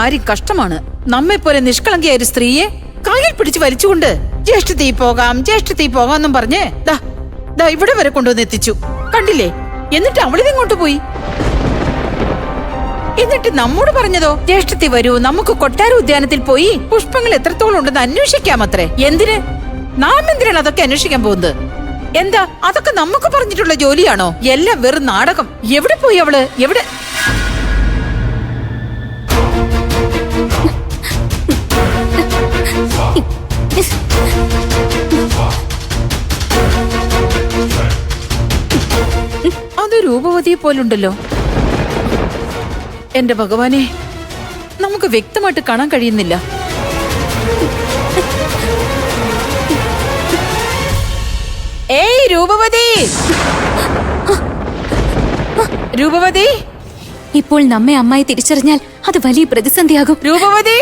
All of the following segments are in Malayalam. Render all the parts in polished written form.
കാര്യം കഷ്ടമാണ്. നമ്മെ പോലെ നിഷ്കളങ്കിയായ ഒരു സ്ത്രീയെ കയ്യിൽ പിടിച്ച് വലിച്ചുകൊണ്ട് ജ്യേഷ്ഠത്തി പോകാം എന്നും പറഞ്ഞ് ദാ ഇവിടെ വരെ കൊണ്ടുവന്ന് എത്തിച്ചു. കണ്ടില്ലേ? എന്നിട്ട് അവളിതെങ്ങോട്ട് പോയി? എന്നിട്ട് നമ്മോട് പറഞ്ഞതോ, ജ്യേഷ്ഠത്തി വരൂ, നമുക്ക് കൊട്ടാര ഉദ്യാനത്തിൽ പോയി പുഷ്പങ്ങൾ എത്രത്തോളം ഉണ്ടെന്ന് അന്വേഷിക്കാമത്രേ. എന്തിന്? നാം എന്തിനാണ് അതൊക്കെ അന്വേഷിക്കാൻ പോകുന്നത്? എന്താ അതൊക്കെ നമുക്ക് പറഞ്ഞിട്ടുള്ള ജോലിയാണോ? എല്ലാം വെറും നാടകം. എവിടെ പോയി അവള്? എവിടെ? അത് രൂപവതിയെ പോലുണ്ടല്ലോ. എന്റെ ഭഗവാനെ, നമുക്ക് വ്യക്തമായിട്ട് കാണാൻ കഴിയുന്നില്ല. ഏയ് രൂപവതി! രൂപവതി! ഇപ്പോൾ നമ്മെ അമ്മായി തിരിച്ചറിഞ്ഞാൽ അത് വലിയ പ്രതിസന്ധിയാകും. രൂപവതി!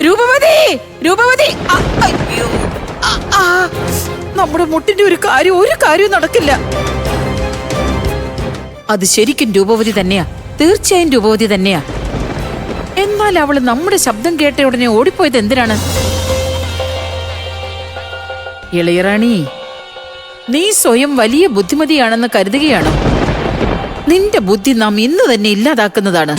രൂപവതി! രൂപവതി! നമ്മുടെ മുട്ടിന്റെ ഒരു കാര്യവും നടക്കില്ല. അത് ശരിക്കും രൂപവതി തന്നെയാ. തീർച്ചയായും രൂപവതി തന്നെയാ. എന്നാൽ അവള് നമ്മുടെ ശബ്ദം കേട്ട ഉടനെ ഓടിപ്പോയത് എന്തിനാണ്? ഇളയറാണി, നീ സ്വയം വലിയ ബുദ്ധിമതിയാണെന്ന് കരുതുകയാണോ? നിന്റെ ബുദ്ധി നാം ഇന്ന് തന്നെ ഇല്ലാതാക്കുന്നതാണ്.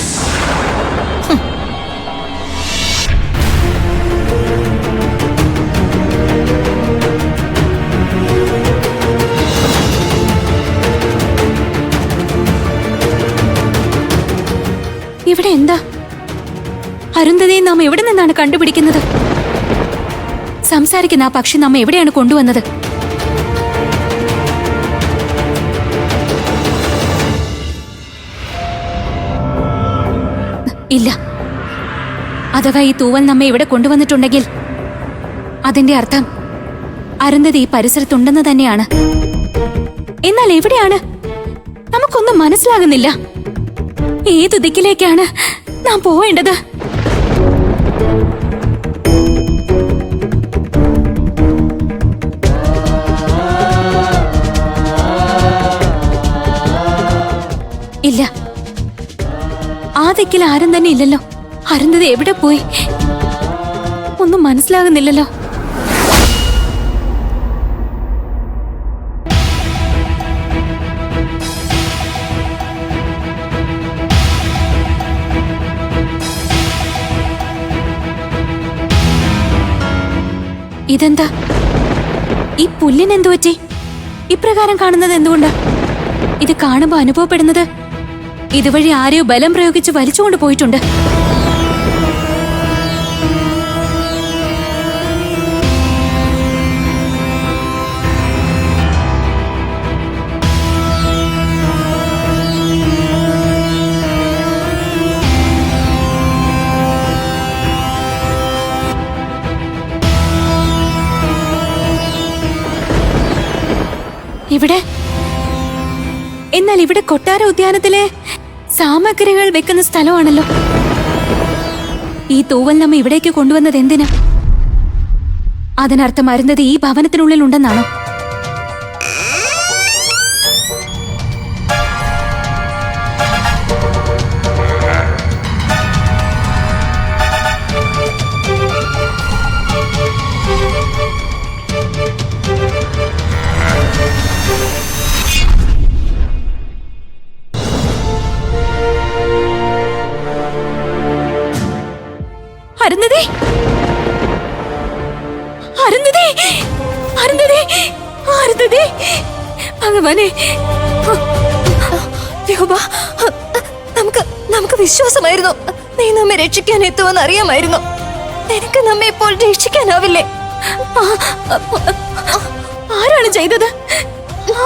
ഇവിടെ എന്താ? അരുന്ധതിയെ നാം എവിടെ നിന്നാണ് കണ്ടുപിടിക്കുന്നത്? സംസാരിക്കുന്ന ആ പക്ഷി നമ്മെ എവിടെയാണ് കൊണ്ടുവന്നത്? ഇല്ല, അഥവാ ഈ തൂവൽ നമ്മെ ഇവിടെ കൊണ്ടുവന്നിട്ടുണ്ടെങ്കിൽ അതിന്റെ അർത്ഥം അരുന്ധതി ഈ പരിസരത്തുണ്ടെന്ന് തന്നെയാണ്. എന്നാൽ എവിടെയാണ്? നമുക്കൊന്നും മനസ്സിലാകുന്നില്ല. ഏതു ദിക്കിലേക്കാണ് നാം പോവേണ്ടത്? ഇല്ല, ആ ദിക്കിൽ ആരും തന്നെ ഇല്ലല്ലോ. അരുന്ധതി എവിടെ പോയി? ഒന്നും മനസ്സിലാകുന്നില്ലല്ലോ. ഇതെന്താ? ഈ പുല്ലിനെന്തു പറ്റി? ഇപ്രകാരം കാണുന്നത് എന്തുകൊണ്ടാ? ഇത് കാണുമ്പോ അനുഭവപ്പെടുന്നത് ഇതുവഴി ആരെയോ ബലം പ്രയോഗിച്ച് വലിച്ചുകൊണ്ട് പോയിട്ടുണ്ട്. ഇവിടെ എന്നാൽ ഇവിടെ കൊട്ടാര ഉദ്യാനത്തിലെ സാമഗ്രികൾ വെക്കുന്ന സ്ഥലമാണല്ലോ. ഈ തൂവൽ നമ്മ ഇവിടേക്ക് കൊണ്ടുവന്നത് എന്തിനാ? അതിനർത്ഥം അരുന്ധതി ഈ ഭവനത്തിനുള്ളിൽ ഉണ്ടെന്നാണോ? അരുന്ധതി! അരുന്ധതി! അരുന്ധതി! അരുന്ധതി! ഭഗവാനെ! രൂപ, നമുക്ക് വിശ്വാസമായിരുന്നു നീ നമ്മെ രക്ഷിക്കാൻ എത്തുമെന്ന് അറിയാമായിരുന്നു. നിനക്ക് നമ്മെ ഇപ്പോൾ രക്ഷിക്കാനാവില്ലേ? ആരാണ് ചെയ്തത്?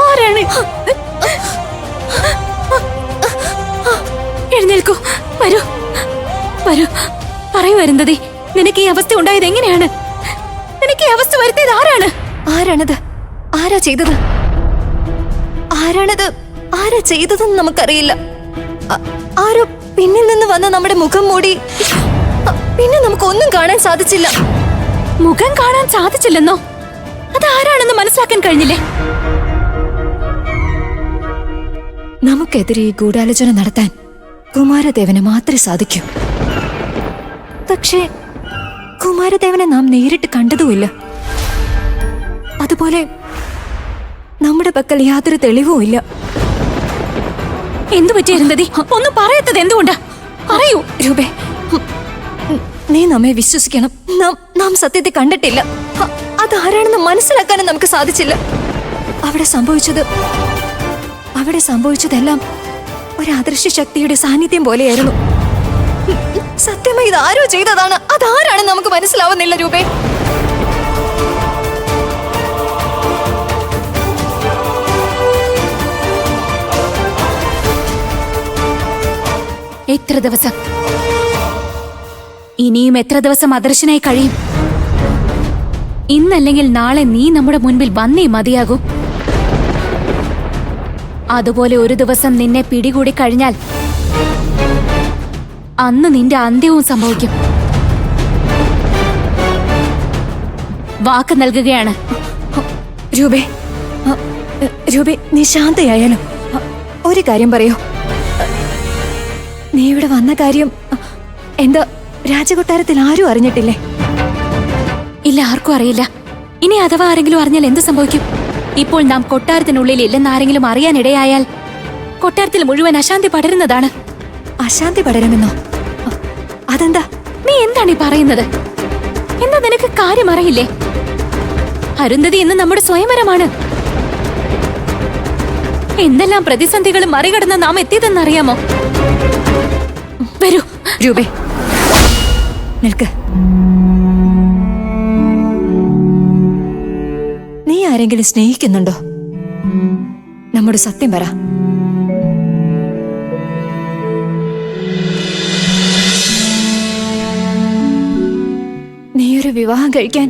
ആരാണ്? എഴുന്നേൽക്കൂ, വരൂ വരൂ. പറയൂ അരുന്ധതി, നിനക്ക് ഈ അവസ്ഥ ഉണ്ടായത് എങ്ങനെയാണ്? നിനക്ക് ഈ അവസ്ഥ വരുത്തിയത് ആരാണ്? ആരാണത്? ആരാ ചെയ്തത്? ആരാണത്? ആരാ ചെയ്തതെന്ന് നമുക്കറിയില്ല. ആരോ പിന്നിൽ നിന്ന് വന്ന് നമ്മുടെ മുഖം മൂടി. പിന്നെ നമുക്കൊന്നും കാണാൻ സാധിച്ചില്ല. മുഖം കാണാൻ സാധിച്ചില്ലെന്നോ? അതാരാണെന്ന് മനസ്സിലാക്കാൻ കഴിഞ്ഞില്ലേ? നമുക്കെതിരെ ഗൂഢാലോചന നടത്താൻ കുമാരദേവന് മാത്രമേ സാധിക്കൂ. പക്ഷേ കുമാരദേവനെ നാം നേരിട്ട് കണ്ടതുമില്ല. അതുപോലെ നമ്മുടെ പക്കൽ യാതൊരു തെളിവും ഇല്ല. എന്തു പറ്റിയിരുന്നതി? ഒന്നും പറയാത്തത് എന്തുകൊണ്ടാ? പറയൂ രൂപേ. നീ നമ്മെ വിശ്വസിക്കണം. നാം സത്യത്തെ കണ്ടിട്ടില്ല. അതാരാണെന്ന് മനസ്സിലാക്കാനും നമുക്ക് സാധിച്ചില്ല. അവിടെ സംഭവിച്ചതെല്ലാം ഒരു അദൃശ്യ ശക്തിയുടെ സാന്നിധ്യം പോലെയായിരുന്നു. സത്യമായി ഇത് ആരോ ചെയ്തതാണ്. അതാരാണെന്ന് നമുക്ക് മനസ്സിലാവുന്നില്ല രൂപേ. എത്ര ദിവസം? ഇനിയും എത്ര ദിവസം അദർശനായി കഴിയും? ഇന്നല്ലെങ്കിൽ നാളെ നീ നമ്മുടെ മുൻപിൽ വന്നേ മതിയാകൂ. അതുപോലെ ഒരു ദിവസം നിന്നെ പിടികൂടി കഴിഞ്ഞാൽ അന്ന് നിന്റെ അന്ത്യവും സംഭവിക്കും. വാക്ക് നൽകുകയാണ്. രൂപേ, നീ ശാന്തയായാലും ഒരു കാര്യം പറയൂ. നീ ഇവിടെ വന്ന കാര്യം എന്താ രാജകൊട്ടാരത്തിൽ ആരും അറിഞ്ഞിട്ടില്ലേ? ഇല്ല, ആർക്കും അറിയില്ല. ഇനി അഥവാ ആരെങ്കിലും അറിഞ്ഞാൽ എന്ത് സംഭവിക്കും? ഇപ്പോൾ നാം കൊട്ടാരത്തിനുള്ളിൽ ഇല്ലെന്ന് ആരെങ്കിലും അറിയാനിടയായാൽ കൊട്ടാരത്തിൽ മുഴുവൻ അശാന്തി പടരുന്നതാണ്. അശാന്തി പടരുമെന്നോ? അതെന്താ? നീ എന്താണ് ഈ പറയുന്നത്? എന്താ നിനക്ക് കാര്യം അറിയില്ലേ? അരുന്ധതി ഇന്ന് നമ്മുടെ സ്വയംവരമാണ്. എന്തെല്ലാം പ്രതിസന്ധികളും മറികടന്ന് നാം എത്തിയതെന്നറിയാമോ? വരൂ രൂപേ, നിൽക്ക്. നീ ആരെങ്കിലും സ്നേഹിക്കുന്നുണ്ടോ? നമ്മുടെ സത്യം പറ. നീയൊരു വിവാഹം കഴിക്കാൻ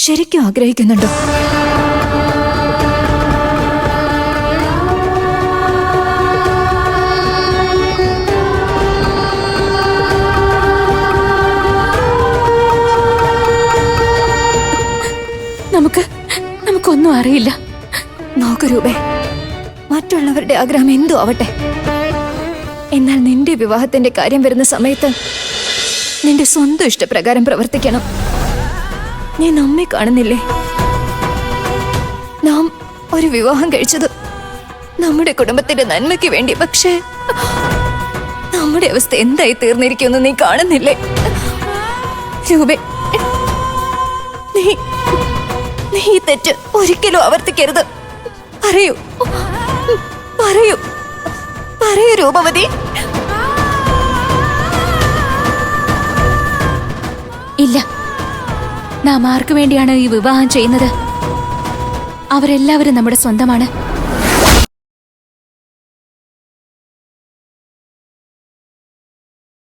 ശരിക്കും ആഗ്രഹിക്കുന്നുണ്ടോ? നമുക്കൊന്നും അറിയില്ല. നോക്കൂ രൂപേ, മറ്റുള്ളവരുടെ ആഗ്രഹം എന്തോ ആവട്ടെ, എന്നാൽ നിന്റെ വിവാഹത്തിന്റെ കാര്യം വരുന്ന സമയത്ത് നിന്റെ സ്വന്തം ഇഷ്ടപ്രകാരം പ്രവർത്തിക്കണം. നീ നമ്മെ കാണുന്നില്ലേ? നാം ഒരു വിവാഹം കഴിച്ചത് നമ്മുടെ കുടുംബത്തിന്റെ നന്മയ്ക്ക് വേണ്ടി. പക്ഷേ നമ്മുടെ അവസ്ഥ എന്തായി തീർന്നിരിക്കുമെന്ന് നീ കാണുന്നില്ലേ? രൂപേ, നീ ഈ തെറ്റ് ഒരിക്കലും ആവർത്തിക്കരുത്. പറയൂ പറയൂ പറയൂ രൂപവതി. ഇല്ല, നാം ആർക്കു വേണ്ടിയാണ് ഈ വിവാഹം ചെയ്യുന്നത്? അവരെല്ലാവരും നമ്മുടെ സ്വന്തമാണ്.